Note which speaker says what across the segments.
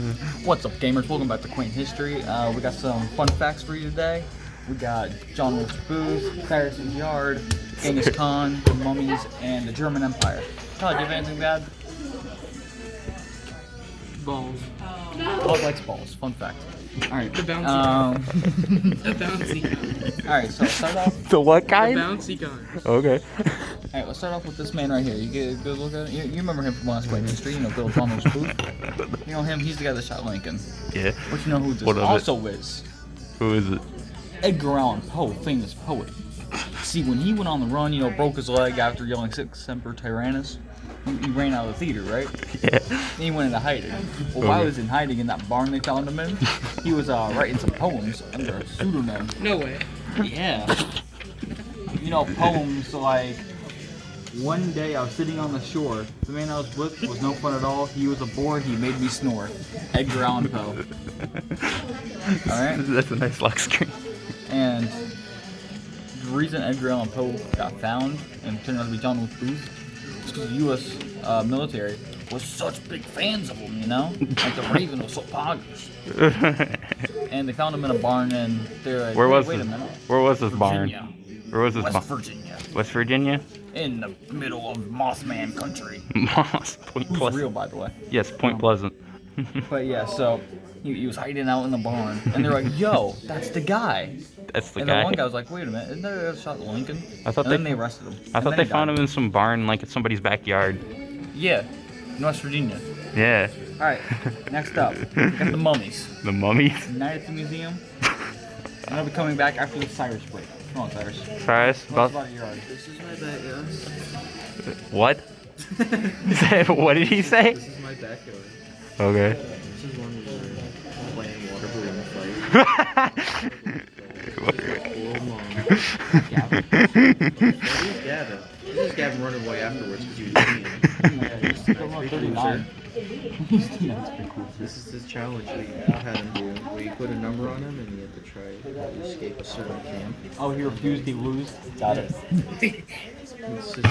Speaker 1: What's up, gamers? Welcome back to Quaint History. We got some fun facts for you today. We got John Wilkes Booth, Cyrus's Yard, Genghis Khan, the mummies, and the German Empire. Todd, do you have anything bad?
Speaker 2: Balls.
Speaker 1: Todd likes balls. Fun fact. Alright.
Speaker 2: The bouncy The bouncy guy.
Speaker 1: Alright, so let's start off.
Speaker 3: The what kind?
Speaker 2: The bouncy guy.
Speaker 3: Okay.
Speaker 1: Alright, let's start off with this man right here. You get a good look at it? You remember him from last Quaint History, you know, Bill John Wilkes Booth? You know him? He's the guy that shot Lincoln.
Speaker 3: Yeah.
Speaker 1: But you know who this
Speaker 3: What of
Speaker 1: also is?
Speaker 3: Who is it?
Speaker 1: Edgar Allan Poe, famous poet. See, when he went on the run, you know, broke his leg after yelling "Sic Semper Tyrannis," he ran out of the theater, right?
Speaker 3: Yeah.
Speaker 1: Then he went into hiding. Well, while he was in hiding in that barn they found him in, he was writing some poems under a pseudonym.
Speaker 2: No way.
Speaker 1: Yeah. You know, poems like, "One day I was sitting on the shore. The man I was with was no fun at all. He was a bore. He made me snore." Edgar Allan Poe. Alright?
Speaker 3: That's a nice lock screen.
Speaker 1: And the reason Edgar Allan Poe got found and turned out to be John Wilkes Booth is because the U.S. Military was such big fans of him, you know? Like the Raven was so poggers. And they found him in a barn and they're like, wait a minute.
Speaker 3: Where was this
Speaker 1: Virginia.
Speaker 3: barn? Where was this
Speaker 1: West
Speaker 3: barn?
Speaker 1: Virginia.
Speaker 3: West Virginia?
Speaker 1: In the middle of Mossman country.
Speaker 3: Moss. Point
Speaker 1: Who's
Speaker 3: Pleasant.
Speaker 1: real, by the way.
Speaker 3: Yes, Point Pleasant.
Speaker 1: But yeah, so he was hiding out in the barn. And they're like, yo, that's the guy.
Speaker 3: That's the
Speaker 1: And
Speaker 3: guy.
Speaker 1: then one guy was like, wait a minute, isn't that the guy that shot Lincoln?
Speaker 3: I thought
Speaker 1: And then they arrested him.
Speaker 3: I thought they found him in some barn, like in somebody's backyard.
Speaker 1: Yeah, in West Virginia.
Speaker 3: Yeah.
Speaker 1: Alright, next up, we got the mummies.
Speaker 3: The mummies.
Speaker 1: United at the museum. And they'll be coming back after the Cyrus break. Come on, Cyrus.
Speaker 3: Cyrus.
Speaker 1: Tell us about your yard.
Speaker 2: This is my backyard.
Speaker 3: What? What did he say?
Speaker 2: This is my backyard.
Speaker 3: Okay.
Speaker 2: This is one where we're playing water balloon fight. Cool mom.
Speaker 1: Gavin.
Speaker 2: This is Gavin. This is Gavin running away afterwards because he was cheating.
Speaker 1: Yeah, he's still on 39. That's pretty cool.
Speaker 2: This is his challenge we had him do. We put a number on him and he had to try to escape a certain camp.
Speaker 1: Oh, he refused, he lose. Got it.
Speaker 2: This is,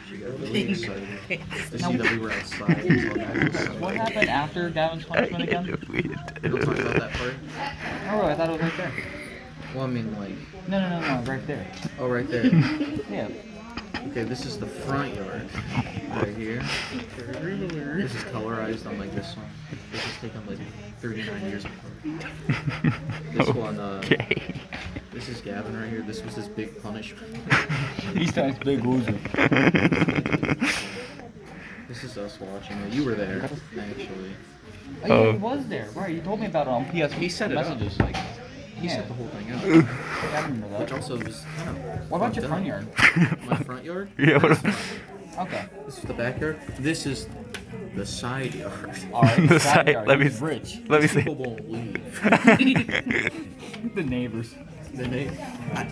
Speaker 2: she got really excited to see that we were outside. And saw that outside.
Speaker 1: What happened after Gavin's punishment again?
Speaker 2: You don't talk about that part?
Speaker 1: Oh, I thought it was right there.
Speaker 2: Well, I mean, like,
Speaker 1: No, right there.
Speaker 2: oh, right there.
Speaker 1: Yeah.
Speaker 2: Okay, this is the front yard. Right here. This is colorized on like this one. This is taken like 39 years apart. This one,
Speaker 3: Okay.
Speaker 2: this is Gavin right here. This was his big punishment.
Speaker 1: He's times big loser.
Speaker 2: This is us watching it. You were there, actually.
Speaker 1: Oh, yeah, he was there. Right, you told me about it on PS.
Speaker 2: He set it
Speaker 1: messages.
Speaker 2: up. Like, he
Speaker 1: Yeah.
Speaker 2: set the whole thing up.
Speaker 1: Yeah, I remember
Speaker 2: Which
Speaker 1: that.
Speaker 2: also was kind of.
Speaker 1: What about your front yard?
Speaker 2: My front yard?
Speaker 3: Yeah, what
Speaker 2: This
Speaker 3: about-
Speaker 2: one.
Speaker 1: Okay.
Speaker 2: This is the backyard. This is the side yard.
Speaker 1: Alright,
Speaker 3: The
Speaker 1: side
Speaker 3: side-
Speaker 1: yard.
Speaker 3: let me-
Speaker 1: He's rich.
Speaker 3: Let me
Speaker 2: People
Speaker 3: see.
Speaker 2: won't leave.
Speaker 1: The neighbors.
Speaker 2: Then I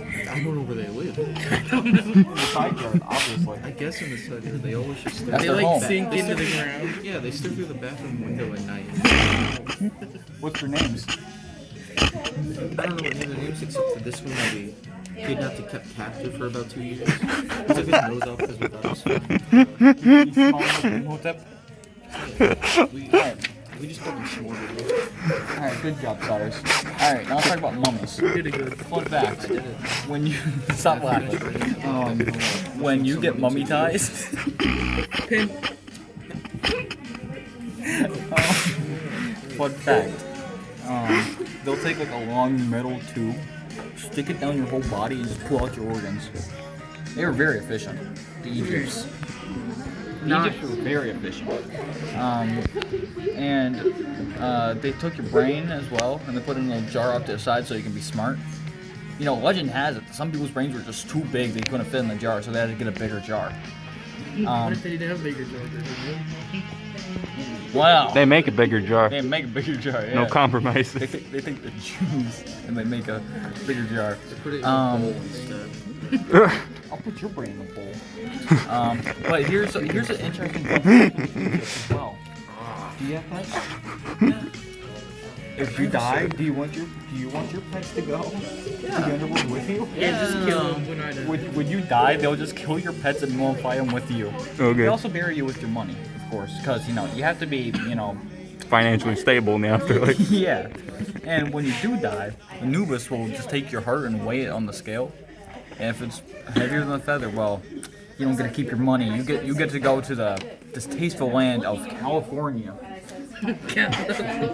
Speaker 2: don't know where they live.
Speaker 1: The side yard, obviously.
Speaker 2: I guess in the side yard, they always just
Speaker 1: That's
Speaker 2: they
Speaker 1: their
Speaker 2: like
Speaker 1: home.
Speaker 2: sink
Speaker 1: They
Speaker 2: into the
Speaker 1: step-
Speaker 2: ground. Yeah, they step through the bathroom window at night.
Speaker 1: What's their names?
Speaker 2: I don't know what their names except for this one that we kidnapped and kept captive for about 2 years. He took his nose off because we thought it was funny.
Speaker 1: He's small enough to Imhotep.
Speaker 2: We just called him Schmorgel.
Speaker 1: Alright, good job, Cyrus. Alright, now let's talk about mummies.
Speaker 2: You did a good.
Speaker 1: Fun fact. When you stop laughing. When you get mummy-tized.
Speaker 2: Pin.
Speaker 1: Fun fact. They'll take like a long metal tube, stick it down your whole body, and just pull out your organs. They were very efficient. The Egypts. The Egypts were very efficient. And they took your brain as well, and they put it in a little jar off to the side so you can be smart. You know, legend has it that some people's brains were just too big; they couldn't fit in the jar, so they had to get a bigger jar.
Speaker 2: What if they didn't have bigger jokers?
Speaker 1: Wow.
Speaker 3: They make a bigger jar.
Speaker 1: They make a bigger jar. Yeah.
Speaker 3: No compromises.
Speaker 1: They think the Jews and they make a bigger jar.
Speaker 2: They put it in a bowl instead.
Speaker 1: I'll put your brain in the bowl. But here's an interesting thing as well. Do you have pets? If you die, do you want your pets to go?
Speaker 2: Yeah.
Speaker 1: To the underworld with you?
Speaker 2: Yeah, just kill them when I die.
Speaker 1: When you die, they'll just kill your pets and mummify them with you. They
Speaker 3: Okay.
Speaker 1: also bury you with your money, of course, because you know you have to be
Speaker 3: financially stable in the afterlife.
Speaker 1: Yeah. And when you do die, Anubis will just take your heart and weigh it on the scale. And if it's heavier than a feather, well, you don't get to keep your money. You get to go to the distasteful land of California.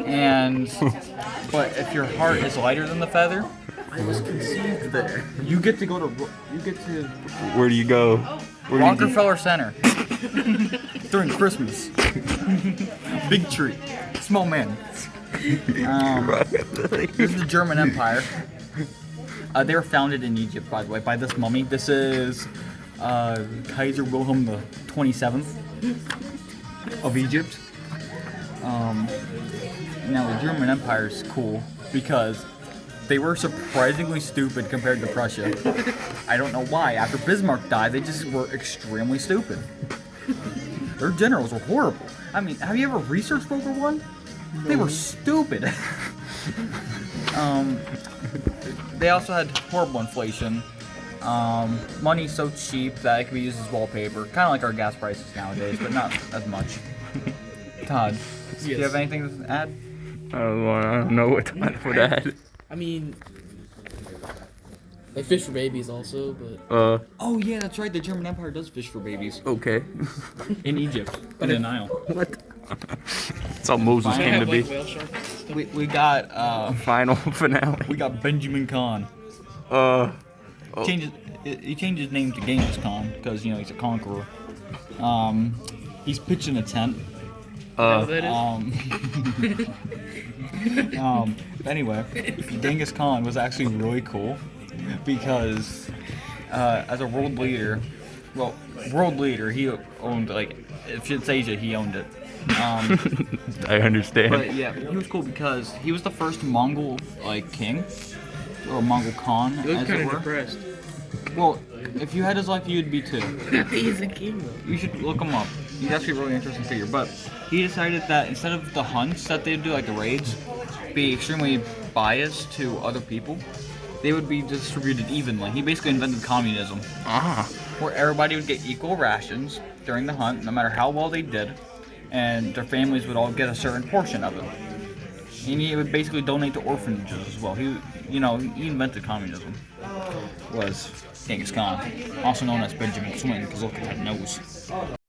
Speaker 1: And but if your heart is lighter than the feather,
Speaker 2: I was conceived there.
Speaker 1: you get to
Speaker 3: Where do you go? Where do you
Speaker 1: Rockefeller Center during Christmas. Big tree, small man. This is the German Empire. They were founded in Egypt, by the way, by this mummy. This is Kaiser Wilhelm the 27th of Egypt. Now the German Empire is cool because they were surprisingly stupid compared to Prussia. I don't know why. After Bismarck died, they just were extremely stupid. Their generals were horrible. I mean, have you ever researched World War I? They were stupid. They also had horrible inflation. Money so cheap that it could be used as wallpaper. Kind of like our gas prices nowadays, but not as much. Todd, do you have anything to add?
Speaker 3: I don't know what to add.
Speaker 4: I mean, they fish for babies also, but
Speaker 1: Oh yeah, that's right. The German Empire does fish for babies
Speaker 3: okay.
Speaker 1: in Egypt, in the Nile.
Speaker 3: What? That's how Moses
Speaker 4: they
Speaker 3: came to
Speaker 4: have
Speaker 3: be.
Speaker 4: like whale sharks and stuff.
Speaker 1: We got
Speaker 3: Final finale.
Speaker 1: we got Benjamin Khan. He changed his name to Genghis Khan because he's a conqueror. He's pitching a tent.
Speaker 4: Oh, that is.
Speaker 1: Anyway, Genghis Khan was actually really cool because as a world leader, he owned if it's Asia, he owned it.
Speaker 3: I understand.
Speaker 1: But yeah, he was cool because he was the first Mongol king or Mongol Khan,
Speaker 4: You look
Speaker 1: as
Speaker 4: kind
Speaker 1: it
Speaker 4: of
Speaker 1: were.
Speaker 4: depressed.
Speaker 1: Well, if you had his life, you'd be too.
Speaker 4: He's a king though.
Speaker 1: You should look him up. He's actually a really interesting figure. But he decided that instead of the hunts that they'd do, like the raids, be extremely biased to other people, they would be distributed evenly. He basically invented communism, where everybody would get equal rations during the hunt, no matter how well they did, and their families would all get a certain portion of it. And he would basically donate to orphanages as well. He invented communism. Was Genghis Khan, also known as Benjamin Swing, because look at that nose.